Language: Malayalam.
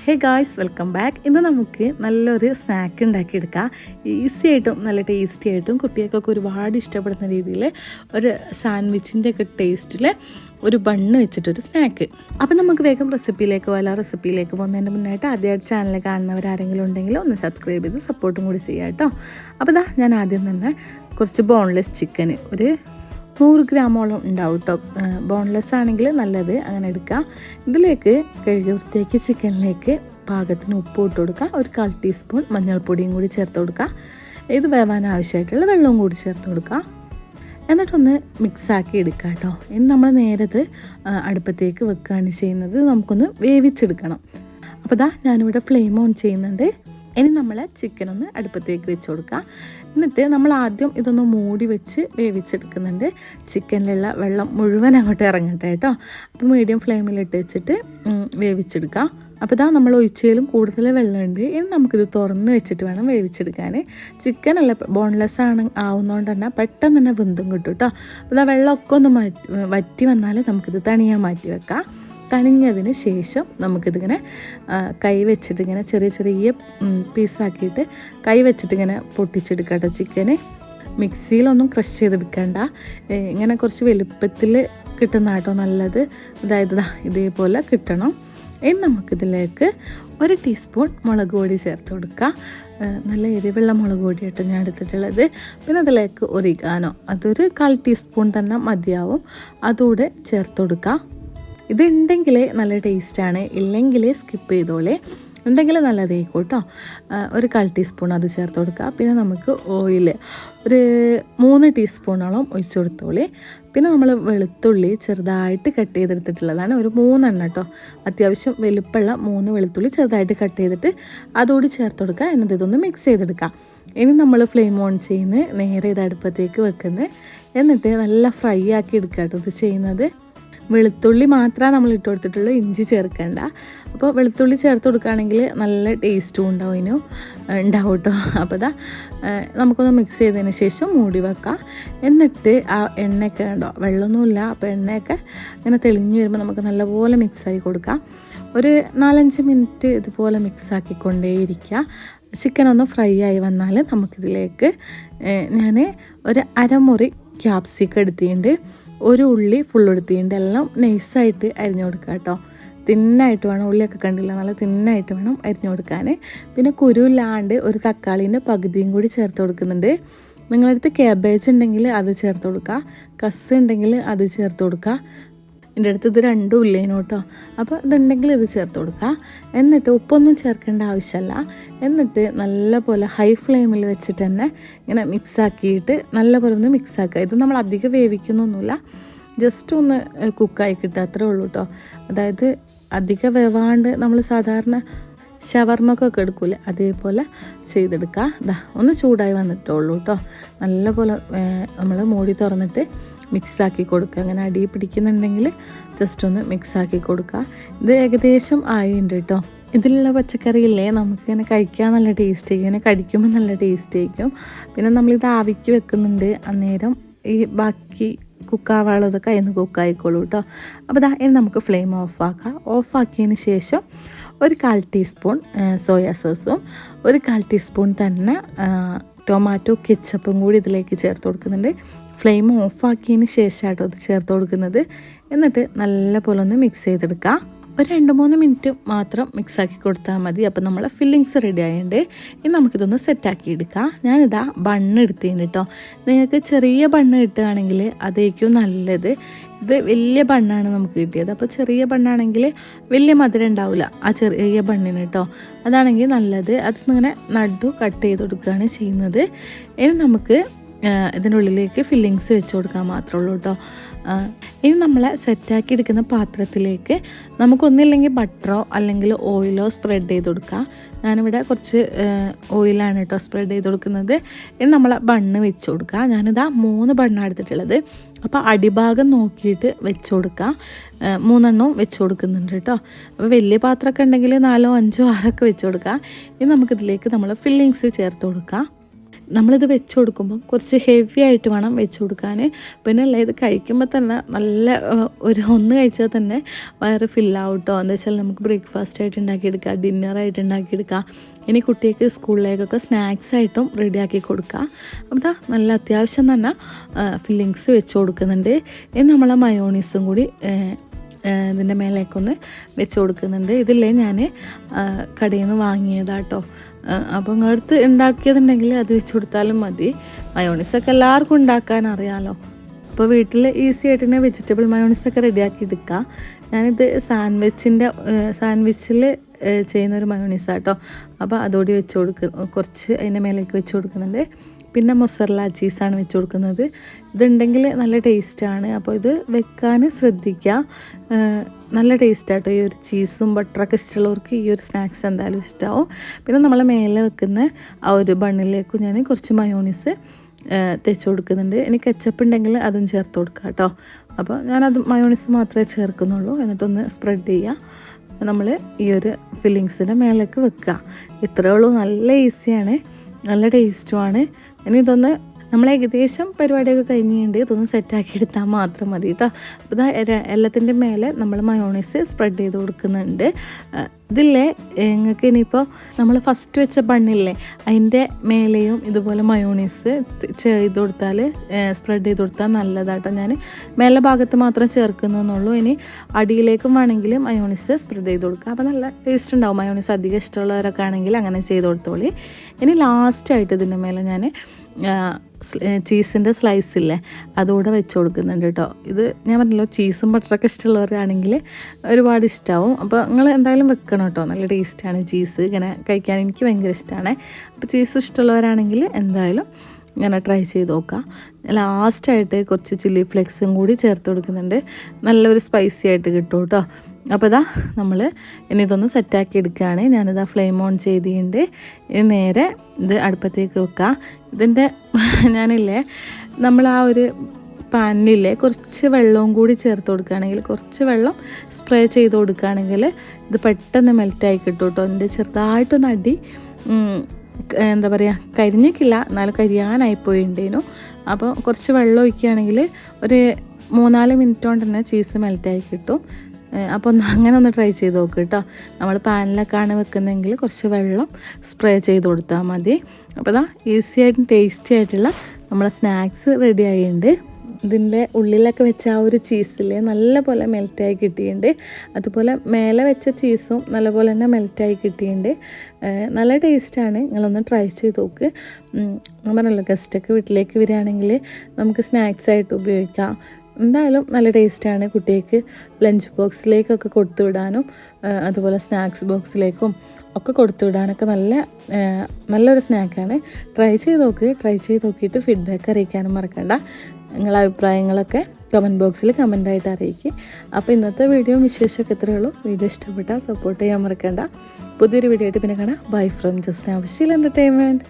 Hey guys, welcome back. ഇന്ന് നമുക്ക് നല്ലൊരു സ്നാക്ക് ഉണ്ടാക്കിയെടുക്കാം. ഈസി ആയിട്ടും നല്ല ടേസ്റ്റി ആയിട്ടും കുട്ടികൾക്കൊക്കെ ഒരുപാട് ഇഷ്ടപ്പെടുന്ന രീതിയിൽ ഒരു സാൻഡ്വിച്ചിൻ്റെ ഒക്കെ ടേസ്റ്റിൽ ഒരു ബണ്ണ് വെച്ചിട്ടൊരു സ്നാക്ക്. അപ്പം നമുക്ക് വേഗം റെസിപ്പിയിലേക്ക് പോകാം. റെസിപ്പിയിലേക്ക് പോകുന്നതിന് മുന്നായിട്ട് ആദ്യമായിട്ട് ചാനൽ കാണുന്നവർ ആരെങ്കിലും ഉണ്ടെങ്കിൽ ഒന്ന് സബ്സ്ക്രൈബ് ചെയ്ത് സപ്പോർട്ടും കൂടി ചെയ്യാം കേട്ടോ. അപ്പോൾ ഞാൻ ആദ്യം തന്നെ കുറച്ച് ബോൺലെസ് ചിക്കന് ഒരു 100 ഗ്രാമോളം ഉണ്ടാവും കേട്ടോ. ബോൺലെസ് ആണെങ്കിൽ നല്ലത്, അങ്ങനെ എടുക്കുക. ഇതിലേക്ക് കഴുകി വൃത്തിയാക്കിയ ചിക്കനിലേക്ക് പാകത്തിന് ഉപ്പ് ഇട്ട് കൊടുക്കുക. ഒരു 1/4 ടീസ്പൂൺ മഞ്ഞൾപ്പൊടിയും കൂടി ചേർത്ത് കൊടുക്കുക. ഇത് വേവാൻ ആവശ്യമായിട്ടുള്ള വെള്ളവും കൂടി ചേർത്ത് കൊടുക്കുക. എന്നിട്ടൊന്ന് മിക്സാക്കി എടുക്കുക കേട്ടോ. ഇനി നമ്മൾ നേരത് അടുപ്പത്തേക്ക് വെക്കുകയാണ് ചെയ്യുന്നത്. നമുക്കൊന്ന് വേവിച്ചെടുക്കണം. അപ്പോൾ ഞാനിവിടെ ഫ്ലെയിം ഓൺ ചെയ്യുന്നുണ്ട്. ഇനി നമ്മൾ ചിക്കൻ ഒന്ന് അടുപ്പത്തേക്ക് വെച്ച് കൊടുക്കുക. എന്നിട്ട് നമ്മൾ ആദ്യം ഇതൊന്ന് മൂടി വെച്ച് വേവിച്ചെടുക്കുന്നുണ്ട്. ചിക്കനിലുള്ള വെള്ളം മുഴുവൻ അങ്ങോട്ട് ഇറങ്ങട്ടെ കേട്ടോ. അപ്പോൾ മീഡിയം ഫ്ലെയിമിലിട്ട് വെച്ചിട്ട് വേവിച്ചെടുക്കുക. അപ്പോൾ നമ്മൾ ഒഴിച്ചതിലും കൂടുതൽ വെള്ളമുണ്ട്. ഇനി നമുക്കിത് തുറന്ന് വെച്ചിട്ട് വേണം വേവിച്ചെടുക്കാൻ. ചിക്കനല്ല ബോൺലെസ് ആവുന്നതുകൊണ്ട് തന്നെ പെട്ടെന്ന് തന്നെ വെന്തും കിട്ടും കേട്ടോ. അപ്പോൾ വെള്ളമൊക്കെ ഒന്ന് വറ്റി വന്നാൽ നമുക്കിത് തണിയാൻ മാറ്റി വെക്കാം. തണിഞ്ഞതിന് ശേഷം നമുക്കിതിങ്ങനെ കൈ വെച്ചിട്ട് ഇങ്ങനെ ചെറിയ ചെറിയ പീസാക്കിയിട്ട് കൈ വെച്ചിട്ട് ഇങ്ങനെ പൊട്ടിച്ചെടുക്കാം കേട്ടോ. ചിക്കന് മിക്സിയിലൊന്നും ക്രഷ് ചെയ്തെടുക്കേണ്ട, ഇങ്ങനെ കുറച്ച് വലുപ്പത്തിൽ കിട്ടുന്ന കേട്ടോ നല്ലത്. അതായത് ഇതേപോലെ കിട്ടണം. ഇനി നമുക്കിതിലേക്ക് 1 ടീസ്പൂൺ മുളക് പൊടി ചേർത്ത് കൊടുക്കുക. നല്ല എരിവുള്ള മുളക് പൊടി കേട്ടോ ഞാൻ എടുത്തിട്ടുള്ളത്. പിന്നെ അതിലേക്ക് ഒറിഗാനോ, അതൊരു 1/4 ടീസ്പൂൺ തന്നെ മതിയാവും, അതുകൂടെ ചേർത്ത് കൊടുക്കുക. ഇതുണ്ടെങ്കിൽ നല്ല ടേസ്റ്റാണ്, ഇല്ലെങ്കിൽ സ്കിപ്പ് ചെയ്തോളേ. ഉണ്ടെങ്കിൽ നല്ലതായിരിക്കും കേട്ടോ. ഒരു 1/4 ടീസ്പൂൺ അത് ചേർത്ത് കൊടുക്കുക. പിന്നെ നമുക്ക് ഓയിൽ ഒരു 3 ടീസ്പൂണോളം ഒഴിച്ചു കൊടുത്തോളേ. പിന്നെ നമ്മൾ വെളുത്തുള്ളി ചെറുതായിട്ട് കട്ട് ചെയ്തെടുത്തിട്ടുള്ളതാണ്, ഒരു 3 എണ്ണം കേട്ടോ. അത്യാവശ്യം വലുപ്പമുള്ള 3 വെളുത്തുള്ളി ചെറുതായിട്ട് കട്ട് ചെയ്തിട്ട് അതുകൂടി ചേർത്ത് കൊടുക്കുക. എന്നിട്ട് ഇതൊന്ന് മിക്സ് ചെയ്തെടുക്കുക. ഇനി നമ്മൾ ഫ്ലെയിം ഓൺ ചെയ്യുന്നത് നേരെ ഇത് അടുപ്പത്തേക്ക് വെക്കുന്നത്. എന്നിട്ട് നല്ല ഫ്രൈ ആക്കി എടുക്കുക കേട്ടോ ഇത് ചെയ്യുന്നത്. വെളുത്തുള്ളി മാത്രമേ നമ്മൾ ഇട്ട് കൊടുത്തിട്ടുള്ളൂ, ഇഞ്ചി ചേർക്കേണ്ട. അപ്പോൾ വെളുത്തുള്ളി ചേർത്ത് കൊടുക്കുകയാണെങ്കിൽ നല്ല ടേസ്റ്റും ഉണ്ടാവും കേട്ടോ. അപ്പോൾ നമുക്കൊന്ന് മിക്സ് ചെയ്തതിന് ശേഷം മൂടി വെക്കാം. എന്നിട്ട് ആ എണ്ണയൊക്കെ ഉണ്ടോ, വെള്ളമൊന്നുമില്ല, അപ്പോൾ എണ്ണയൊക്കെ ഇങ്ങനെ തെളിഞ്ഞു വരുമ്പോൾ നമുക്ക് നല്ലപോലെ മിക്സാക്കി കൊടുക്കാം. ഒരു 4-5 മിനിറ്റ് ഇതുപോലെ മിക്സാക്കിക്കൊണ്ടേയിരിക്കുക. ചിക്കൻ ഒന്ന് ഫ്രൈ ആയി വന്നാൽ നമുക്കിതിലേക്ക് ഞാൻ ഒരു അരമുറി ക്യാപ്സിക്കം എടുത്തിട്ടുണ്ട്, ഒരു ഉള്ളി ഫുൾ എടുത്തിട്ടുണ്ട്. എല്ലാം നൈസായിട്ട് അരിഞ്ഞു കൊടുക്കുക കേട്ടോ. തിന്നായിട്ട് വേണം, ഉള്ളിയൊക്കെ കണ്ടില്ല, നല്ല തിന്നായിട്ട് വേണം അരിഞ്ഞു കൊടുക്കാൻ. പിന്നെ കുരുവില്ലാണ്ട് ഒരു തക്കാളീൻ്റെ പകുതിയും കൂടി ചേർത്ത് കൊടുക്കുന്നുണ്ട്. നിങ്ങളടുത്ത് ക്യാബേജ് ഉണ്ടെങ്കിൽ അത് ചേർത്ത് കൊടുക്കുക, കസ് ഉണ്ടെങ്കിൽ അത് ചേർത്ത് കൊടുക്കുക. എൻ്റെ അടുത്ത് ഇത് 2 ഇല്ലേനു കേട്ടോ. അപ്പോൾ ഇതുണ്ടെങ്കിൽ ഇത് ചേർത്ത് കൊടുക്കുക. എന്നിട്ട് ഉപ്പൊന്നും ചേർക്കേണ്ട ആവശ്യമില്ല. എന്നിട്ട് നല്ലപോലെ ഹൈ ഫ്ലെയിമിൽ വെച്ചിട്ട് തന്നെ ഇങ്ങനെ മിക്സാക്കിയിട്ട് നല്ലപോലെ ഒന്ന് മിക്സാക്കുക. ഇത് നമ്മൾ അധികം വേവിക്കുന്നൊന്നുമില്ല, ജസ്റ്റ് ഒന്ന് കുക്കായി കിട്ടുക, അത്രേ ഉള്ളൂ കേട്ടോ. അതായത് അധികം വേവാണ്ട് നമ്മൾ സാധാരണ ഷവർമ്മക്കൊക്കെ എടുക്കൂലേ, അതേപോലെ ചെയ്തെടുക്കുക. ഒന്ന് ചൂടായി വന്നിട്ടുള്ളൂ കേട്ടോ. നല്ലപോലെ നമ്മൾ മൂടി തുറന്നിട്ട് മിക്സാക്കി കൊടുക്കുക. അങ്ങനെ അടി പിടിക്കുന്നുണ്ടെങ്കിൽ ജസ്റ്റ് ഒന്ന് മിക്സാക്കി കൊടുക്കുക. ഇത് ഏകദേശം ആയിട്ടുണ്ട് കേട്ടോ. ഇതിലുള്ള പച്ചക്കറിയില്ലേ നമുക്കിങ്ങനെ കഴിക്കാൻ നല്ല ടേസ്റ്റ് ആയിരിക്കും, ഇങ്ങനെ കടിക്കുമ്പോൾ നല്ല ടേസ്റ്റ് ആയിരിക്കും. പിന്നെ നമ്മളിത് ആവിക്ക് വെക്കുന്നുണ്ട്, അന്നേരം ഈ ബാക്കി കുക്കാവാളതൊക്കെ അതിൽ നിന്ന് കുക്കായിക്കോളൂ കേട്ടോ. അപ്പോൾ ഇനി നമുക്ക് ഫ്ലെയിം ഓഫാക്കാം. ഓഫാക്കിയതിന് ശേഷം ഒരു 1/4 ടീസ്പൂൺ സോയാ സോസും ഒരു 1/4 ടീസ്പൂൺ തന്നെ ടൊമാറ്റോ കെച്ചപ്പും കൂടി ഇതിലേക്ക് ചേർത്ത് കൊടുക്കുന്നുണ്ട്. ഫ്ലെയിം ഓഫാക്കിയതിന് ശേഷമായിട്ടോ ഇത് ചേർത്ത് കൊടുക്കുന്നത്. എന്നിട്ട് നല്ലപോലെ ഒന്ന് മിക്സ് ചെയ്തെടുക്കുക. ഒരു 2-3 മിനിറ്റ് മാത്രം മിക്സാക്കി കൊടുത്താൽ മതി. അപ്പോൾ നമ്മളെ ഫില്ലിങ്സ് റെഡി ആയതുകൊണ്ട് ഇനി നമുക്കിതൊന്ന് സെറ്റാക്കി എടുക്കാം. ഞാനിതാ ബണ്ണ് എടുത്തിട്ടുണ്ട് കേട്ടോ. നിങ്ങൾക്ക് ചെറിയ ബണ്ണ് കിട്ടുകയാണെങ്കിൽ അതായിരിക്കും നല്ലത്. ഇത് വലിയ ബണ്ണാണ് നമുക്ക് കിട്ടിയത്. അപ്പോൾ ചെറിയ ബണ്ണാണെങ്കിൽ വലിയ മധുരം ഉണ്ടാവില്ല ആ ചെറിയ ബണ്ണിന് കേട്ടോ. അതാണെങ്കിൽ നല്ലത്. അതിങ്ങനെ നടു കട്ട് ചെയ്ത് കൊടുക്കുകയാണ് ചെയ്യുന്നത്. ഇനി നമുക്ക് ഇതിൻ്റെ ഉള്ളിലേക്ക് ഫില്ലിങ്സ് വെച്ച് കൊടുക്കാൻ മാത്രമേ ഉള്ളൂ കേട്ടോ. ഇനി നമ്മളെ സെറ്റാക്കി എടുക്കുന്ന പാത്രത്തിലേക്ക് നമുക്കൊന്നില്ലെങ്കിൽ ബട്ടറോ അല്ലെങ്കിൽ ഓയിലോ സ്പ്രെഡ് ചെയ്ത് കൊടുക്കാം. ഞാനിവിടെ കുറച്ച് ഓയിലാണ് കേട്ടോ സ്പ്രെഡ് ചെയ്ത് കൊടുക്കുന്നത്. ഇനി നമ്മളെ ബണ്ണ് വെച്ച് കൊടുക്കുക. ഞാനിതാ 3 ബണ്ണാണ് എടുത്തിട്ടുള്ളത്. അപ്പോൾ അടിഭാഗം നോക്കിയിട്ട് വെച്ച് കൊടുക്കുക. 3 എണ്ണവും വെച്ച് കൊടുക്കുന്നുണ്ട് കേട്ടോ. അപ്പോൾ വലിയ പാത്രമൊക്കെ ഉണ്ടെങ്കിൽ 4, 5, 6 വെച്ച് കൊടുക്കുക. ഇനി നമുക്കിതിലേക്ക് നമ്മൾ ഫില്ലിങ്സ് ചേർത്ത് കൊടുക്കാം. നമ്മളിത് വെച്ച് കൊടുക്കുമ്പോൾ കുറച്ച് ഹെവി ആയിട്ട് വേണം വെച്ച് കൊടുക്കാൻ. പിന്നെ അല്ല ഇത് കഴിക്കുമ്പോൾ തന്നെ നല്ല ഒന്ന് കഴിച്ചാൽ തന്നെ വയറ് ഫില്ലാവും കേട്ടോ. എന്താ വെച്ചാൽ നമുക്ക് ബ്രേക്ക്ഫാസ്റ്റ് ആയിട്ട് ഉണ്ടാക്കിയെടുക്കാം, ഡിന്നറായിട്ട് ഉണ്ടാക്കിയെടുക്കാം. ഇനി കുട്ടികൾക്ക് സ്കൂളിലേക്കൊക്കെ സ്നാക്സ് ആയിട്ടും റെഡിയാക്കി കൊടുക്കുക. അപ്പോൾ നല്ല അത്യാവശ്യം തന്നെ ഫില്ലിങ്സ് വെച്ച് കൊടുക്കുന്നുണ്ട്. ഇനി നമ്മളെ മയോണീസും കൂടി ഇതിൻ്റെ മേലേക്കൊന്ന് വെച്ച് കൊടുക്കുന്നുണ്ട്. ഇതില്ലേ ഞാൻ കടയിൽ നിന്ന് വാങ്ങിയതാട്ടോ. അപ്പോൾ നിങ്ങളടുത്ത് ഉണ്ടാക്കിയതുണ്ടെങ്കിൽ അത് വെച്ച് കൊടുത്താലും മതി. മയോണീസൊക്കെ എല്ലാവർക്കും ഉണ്ടാക്കാൻ അറിയാമല്ലോ. അപ്പോൾ വീട്ടിൽ ഈസി ആയിട്ട് തന്നെ വെജിറ്റബിൾ മയോണീസൊക്കെ റെഡിയാക്കി എടുക്കുക. ഞാനിത് സാൻഡ്വിച്ചിൽ ചെയ്യുന്നൊരു മയോണീസാട്ടോ. അപ്പോൾ അതോടെ വെച്ച് കുറച്ച് അതിൻ്റെ മേലേക്ക് വെച്ച് കൊടുക്കുന്നുണ്ട്. പിന്നെ മൊസറല്ല ചീസാണ് വെച്ച് കൊടുക്കുന്നത്. ഇതുണ്ടെങ്കിൽ നല്ല ടേസ്റ്റാണ്. അപ്പോൾ ഇത് വെക്കാൻ ശ്രദ്ധിക്കുക. നല്ല ടേസ്റ്റാട്ടോ. ഈ ഒരു ചീസും ബട്ടറൊക്കെ ഇഷ്ടമുള്ളവർക്ക് ഈ ഒരു സ്നാക്സ് എന്തായാലും ഇഷ്ടമാവും. പിന്നെ നമ്മൾ മേലെ വെക്കുന്ന ആ ഒരു ബണ്ണിലേക്ക് ഞാൻ കുറച്ച് മയോണീസ് തേച്ച് കൊടുക്കുന്നുണ്ട്. ഇനി കെച്ചപ്പ് ഉണ്ടെങ്കിൽ അതും ചേർത്ത് കൊടുക്കുക കേട്ടോ. അപ്പോൾ ഞാനത് മയോണീസ് മാത്രമേ ചേർക്കുന്നുള്ളൂ. എന്നിട്ടൊന്ന് സ്പ്രെഡ് ചെയ്യുക. നമ്മൾ ഈ ഒരു ഫില്ലിങ്സിൻ്റെ മേലേക്ക് വെക്കുക. ഇത്രയേ ഉള്ളൂ. നല്ല ഈസിയാണ്, നല്ല ടേസ്റ്റുമാണ്. ഇനി ഇതൊന്ന് നമ്മൾ ഏകദേശം പരിപാടിയൊക്കെ കഴിഞ്ഞിട്ടുണ്ട്. ഇതൊന്ന് സെറ്റാക്കി എടുത്താൽ മാത്രം മതി കേട്ടോ. അപ്പോൾ എല്ലാത്തിൻ്റെ മേലെ നമ്മൾ മയോണൈസ് സ്പ്രെഡ് ചെയ്ത് കൊടുക്കുന്നുണ്ട്. ഇതില്ലേ നിങ്ങൾക്ക് ഇനിയിപ്പോൾ നമ്മൾ ഫസ്റ്റ് വെച്ച ബണ്ണില്ലേ അതിൻ്റെ മേലെയും ഇതുപോലെ മയോണൈസ് ചെയ്ത് കൊടുത്താൽ സ്പ്രെഡ് ചെയ്ത് കൊടുത്താൽ നല്ലതാട്ടോ. ഞാൻ മേലെ ഭാഗത്ത് മാത്രം ചേർക്കുന്നുള്ളൂ. ഇനി അടിയിലേക്കും വേണമെങ്കിൽ മയോണൈസ് സ്പ്രെഡ് ചെയ്ത് കൊടുക്കുക. അപ്പോൾ നല്ല ടേസ്റ്റ് ഉണ്ടാവും. മയോണൈസ് അധികം ഇഷ്ടമുള്ളവരൊക്കെ ആണെങ്കിൽ അങ്ങനെ ചെയ്ത് കൊടുത്തോളി. ഇനി ലാസ്റ്റായിട്ട് ഇതിൻ്റെ മേലെ ഞാൻ ചീസിൻ്റെ സ്ലൈസില്ലേ അതുകൂടെ വെച്ച് കൊടുക്കുന്നുണ്ട് കേട്ടോ. ഇത് ഞാൻ പറഞ്ഞല്ലോ ചീസും ബട്ടറൊക്കെ ഇഷ്ടമുള്ളവരാണെങ്കിൽ ഒരുപാട് ഇഷ്ടമാവും. അപ്പോൾ നിങ്ങൾ എന്തായാലും വെക്കണം കേട്ടോ. നല്ല ടേസ്റ്റാണ് ചീസ് ഇങ്ങനെ കഴിക്കാൻ. എനിക്ക് ഭയങ്കര ഇഷ്ടമാണ്. അപ്പോൾ ചീസ് ഇഷ്ടമുള്ളവരാണെങ്കിൽ എന്തായാലും ഇങ്ങനെ ട്രൈ ചെയ്ത് നോക്കുക. ലാസ്റ്റായിട്ട് കുറച്ച് ചില്ലി ഫ്ലെക്സും കൂടി ചേർത്ത് കൊടുക്കുന്നുണ്ട്. നല്ലൊരു സ്പൈസി ആയിട്ട് കിട്ടും കേട്ടോ. അപ്പോൾ ഇതാ നമ്മൾ ഇനി ഇതൊന്ന് സെറ്റാക്കി എടുക്കുകയാണ്. ഞാനിതാ ഫ്ലെയിം ഓൺ ചെയ്തിട്ടുണ്ട്. ഇനി നേരെ ഇത് അടുപ്പത്തേക്ക് വെക്കുക. ഇതിൻ്റെ ഞാനില്ലേ നമ്മൾ ആ ഒരു പാനിലില്ലേ കുറച്ച് വെള്ളവും കൂടി ചേർത്ത് കൊടുക്കുകയാണെങ്കിൽ, കുറച്ച് വെള്ളം സ്പ്രേ ചെയ്ത് കൊടുക്കുകയാണെങ്കിൽ ഇത് പെട്ടെന്ന് മെൽറ്റായി കിട്ടും കേട്ടോ. അതിൻ്റെ ചെറുതായിട്ടൊന്ന് അടി എന്താ പറയുക കരിഞ്ഞിട്ടില്ല, എന്നാലും കരിയാനായിപ്പോയിണ്ടേനു. അപ്പോൾ കുറച്ച് വെള്ളം ഒഴിക്കുകയാണെങ്കിൽ ഒരു 3-4 മിനിറ്റ് കൊണ്ട് തന്നെ ചീസ് മെൽറ്റായി കിട്ടും. അപ്പോൾ അങ്ങനെ ഒന്ന് ട്രൈ ചെയ്ത് നോക്ക് കേട്ടോ. നമ്മൾ പാനിലൊക്കെയാണ് വെക്കുന്നതെങ്കിൽ കുറച്ച് വെള്ളം സ്പ്രേ ചെയ്ത് കൊടുത്താൽ മതി. അപ്പോൾ ഇതാ ഈസി ആയിട്ടും ടേസ്റ്റി ആയിട്ടുള്ള നമ്മളെ സ്നാക്സ് റെഡി ആയിട്ടുണ്ട്. ഇതിൻ്റെ ഉള്ളിലൊക്കെ വെച്ച ആ ഒരു ചീസിലെ നല്ലപോലെ മെൽറ്റായി കിട്ടിയിട്ടുണ്ട്. അതുപോലെ മേലെ വെച്ച ചീസും നല്ലപോലെ തന്നെ മെൽറ്റായി കിട്ടിയിട്ടുണ്ട്. നല്ല ടേസ്റ്റാണ്. നിങ്ങളൊന്ന് ട്രൈ ചെയ്ത് നോക്ക്. പറഞ്ഞല്ലോ ഗസ്റ്റൊക്കെ വീട്ടിലേക്ക് വരികയാണെങ്കിൽ നമുക്ക് സ്നാക്സായിട്ട് ഉപയോഗിക്കാം. എന്തായാലും നല്ല ടേസ്റ്റാണ്. കുട്ടികൾക്ക് ലഞ്ച് ബോക്സിലേക്കൊക്കെ കൊടുത്തു വിടാനും അതുപോലെ സ്നാക്സ് ബോക്സിലേക്കും ഒക്കെ കൊടുത്തു വിടാനൊക്കെ നല്ലൊരു സ്നാക്കാണ്. ട്രൈ ചെയ്ത് നോക്കിയിട്ട് ഫീഡ്ബാക്ക് അറിയിക്കാനും മറക്കണ്ട. നിങ്ങളുടെ അഭിപ്രായങ്ങളൊക്കെ കമൻറ്റ് ബോക്സിൽ കമൻ്റായിട്ട് അറിയിക്കുക. അപ്പോൾ ഇന്നത്തെ വീഡിയോ വിശേഷമൊക്കെ ഇത്രയേ ഉള്ളൂ. വീഡിയോ ഇഷ്ടപ്പെട്ടാൽ സപ്പോർട്ട് ചെയ്യാൻ മറക്കണ്ട. പുതിയൊരു വീഡിയോ ആയിട്ട് പിന്നെ കാണാം. ബൈ ഫ്രം ജസ്റ്റ് ആവശ്യമില്ല എൻ്റർടൈൻമെൻറ്റ്.